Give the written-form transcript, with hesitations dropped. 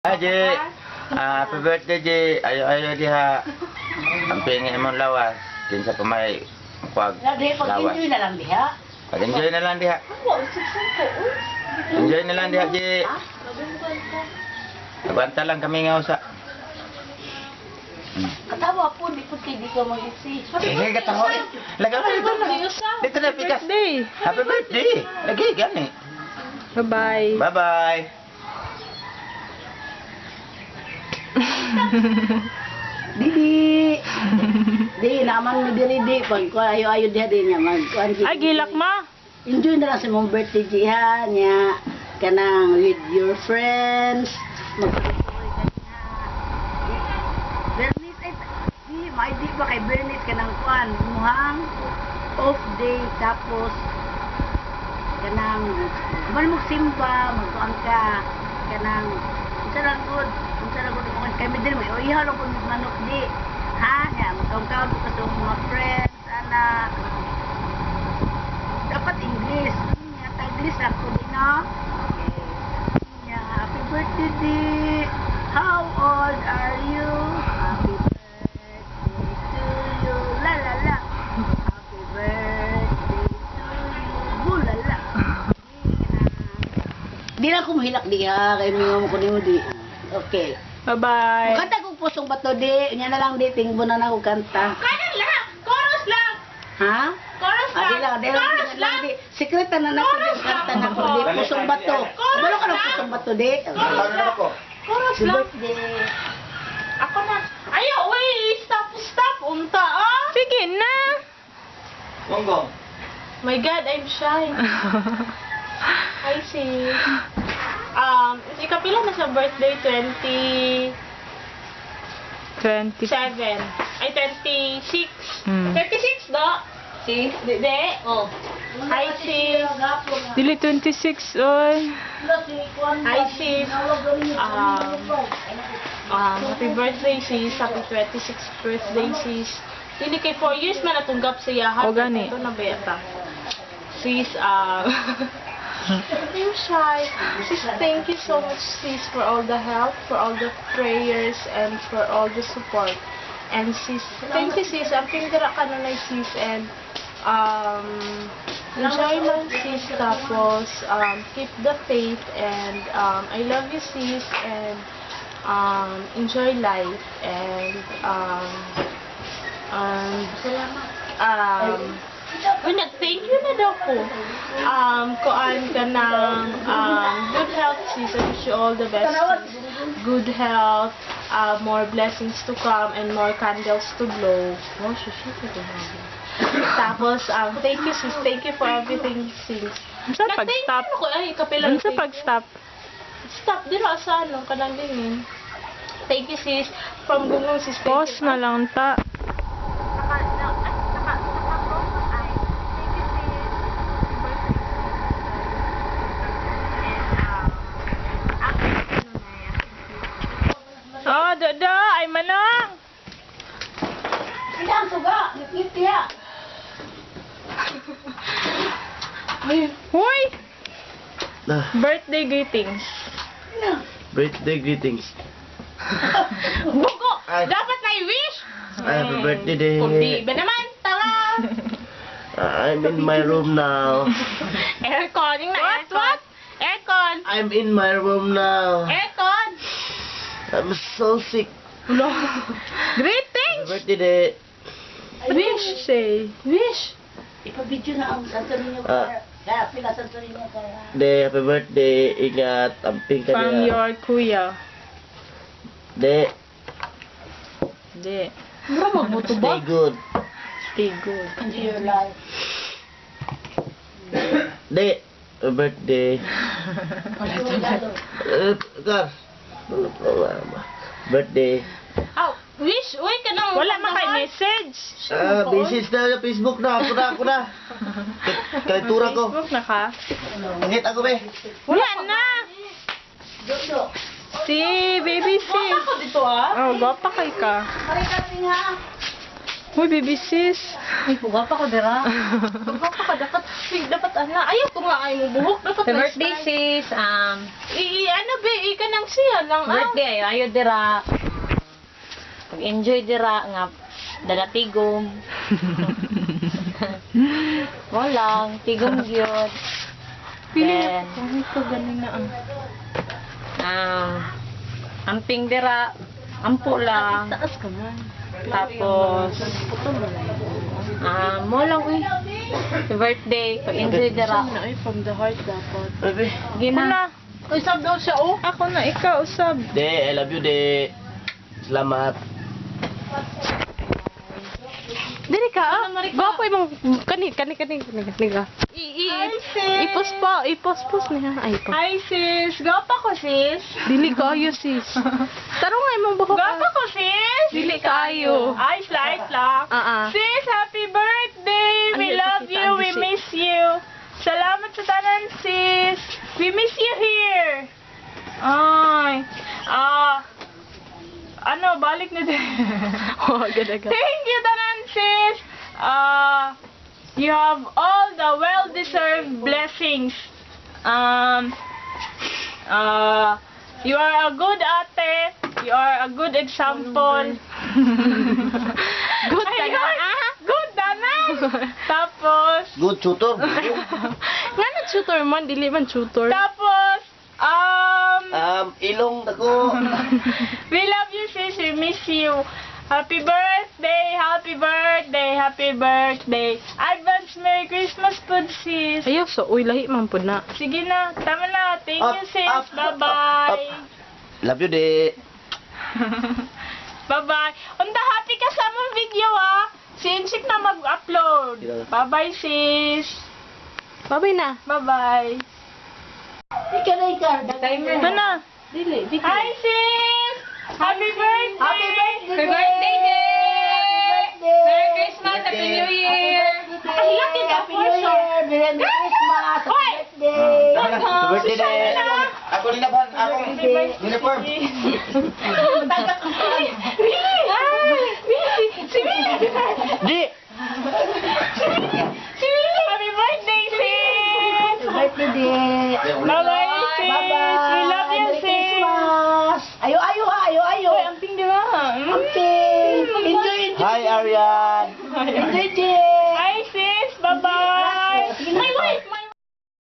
Haji, happy birthday Ji. Ayo diha. Ang pingin mong lawas. Kinsa pa may kuwag lawas. Pag-enjoy na lang diha. Pag-enjoy na lang diha. Enjoy na lang diha Ji. Nagwanta lang kami nga usa. Katawa po, di po di ko mag-isi. Sige kataho eh. Lagaw na dito na. Dito na pikas. Happy birthday. Lagi gani. Bye-bye. Bye-bye. Didi. Di naman ni diri di pag ko ayo diha din niya mag Ay, gilak ma. Enjoy na lang sa mong birthday diha niya kanang with your friends. Bernis ay di may di ba kay Bernis kanang kuan muhang off day tapos kanang man mo simba magkuan ka kanang isa lang good mo kami din mo ihalo ko manok di ha ya magkaw ko sa mga friends anak dapat English ya English lang ko din no okay ya happy birthday di how old are you happy birthday to you la la la happy birthday to you bulala di na ko mahilak di ha kay mingo ko nimo di okay. Bye-bye. Kanta kong pusong bato di. Nya na lang di. Tingbo na ako kanta. Kanan lang! Chorus lang! Ha? Chorus lang! Chorus lang! Di. Sikreta na na ko di. Kanta na ko di. Pusong bato. Balo ka ng pusong bato di. Chorus lang! Chorus Si lang! birthday. Ako na. Ayaw, wait! Stop! Unta, ah! Sige na. Monggo. My God, I'm shy. I see. Ikapila na sa birthday, 27. 20. Ay, 26. Hmm. 26, do? Si? Di? Oh. Hi, sis. Dili 26, oy. Hi, sis. Happy birthday, sis. Happy 26th birthday, sis. Dili kay 4 years man natunggap siya. O, gani. Ito na beta. Sis, I'm shy. Sis, thank you so much, sis, for all the help, for all the prayers, and for all the support. And sis, thank you, sis. Ang pindira ka na sis, and enjoy man, sis. Tapos, keep the faith, and I love you, sis, and enjoy life, and nag-thank you na daw ko. Kuan ka ng good health, sis. I wish you all the best, sis. Good health, more blessings to come, and more candles to blow. Oh, shit, tapos, thank you, sis. Thank you for everything, sis. Sa pag-stop. Nag-thank you na ko. Ay, kapilang Sa pag-stop. Stop, di ba sa ano, kanang dingin. Thank you, sis. From Gungong, sis. Pause na lang ta. Oh, dada, ay manang. Hindi ang suga. Ngit ya. Hoy! Ah, Birthday greetings. birthday greetings. Buko! Ay. Dapat na i-wish! Happy birthday day. Kundi ba naman? Tara! I'm in my room now. Aircon! Yung na aircon! Aircon! I'm in my room now. Aircon! I'm so sick. Happy Greetings! birthday day. Wish, say. Wish! Ipabidyo na ang santo ninyo. Ah. Kaya pila santo ninyo. Kaya. De, happy birthday. Ingat. Amping ka From niya. your kuya. De, Di. stay good. Stay good. Enjoy your life. De, happy birthday. Kar. Birthday. Oh, wish! Uy, ka nang... Wala man kay message. Busy na sa Facebook na. Ako na. Kalitura ko. Facebook na ka. Hangit ako be. Wala na. Dodo. Si baby sis. Ako dito, ah. Oh, gwapa kay ka. Pare kasi nga. Uy, baby sis. Ay, puga pa ko dira. Dapat ka, dapat ana. Ayaw ko nga ay mo buhok. Dapat Happy na birthday, sis. ano ba, ka nang siya lang. Birthday, ayo dira. Pag-enjoy dira nga dala tigom. Walang tigom gyud. Then, Ay, ko ganin na amping dira, ampo lang. Taas ka man. Tapos, mo lang Happy birthday, pag-enjoy dira. Ay, from the heart dapat. Baby. Gina. Uy, sab daw siya, oh. Ako na, ikaw, usab. De, I love you, de. Salamat. Dili ka, Gwapo imong kani ka. Ipos niya. Ay, pa. Hi, sis. Gapa ko, sis. Dili ka ayo, sis. Taro nga imong buhok. Gapa ko, sis. Dili ka ayo. Ay, slight lang. Sis, happy birthday! We Ano, love pakita, you, we Sis? miss you. Salamat sa tanan, sis. We miss you here. Ay, balik na din. Oh, ganda. Thank you, tanan, sis. You have all the well-deserved blessings. You are a good ate. You are a good example. Good ka na. Good tanan. Tapos, Good tutor. Nga na tutor man, dili man tutor. tapos, Ilong ako. we love you, sis. We miss you. Happy birthday, happy birthday, happy birthday. Advance Merry Christmas po, sis. Ayaw, so, uy, lahi man po na. Sige na, tama na. Thank you, sis. Up. Bye-bye. Love you, de. Bye-bye. Unta, happy ka sa mong video, ah. Si Insik na mag-upload. Bye-bye, sis. Babay na. Bye-bye. Timer Mana? Hi, sis. Happy birthday. Happy birthday, Day! Merry Christmas, Happy New Year! Ang laki na Happy New Year! Merry Christmas! Hoy! Happy birthday! Birthday, de. Ako nilaban. Akong uniform. Di. Happy birthday, sis. Happy birthday, Day! Bye-bye, sis. We love you, Merry sis. Christmas! Ayo! Hoy, amping di ba? Okay! Enjoy! Hi, Arian. Enjoy, Jay!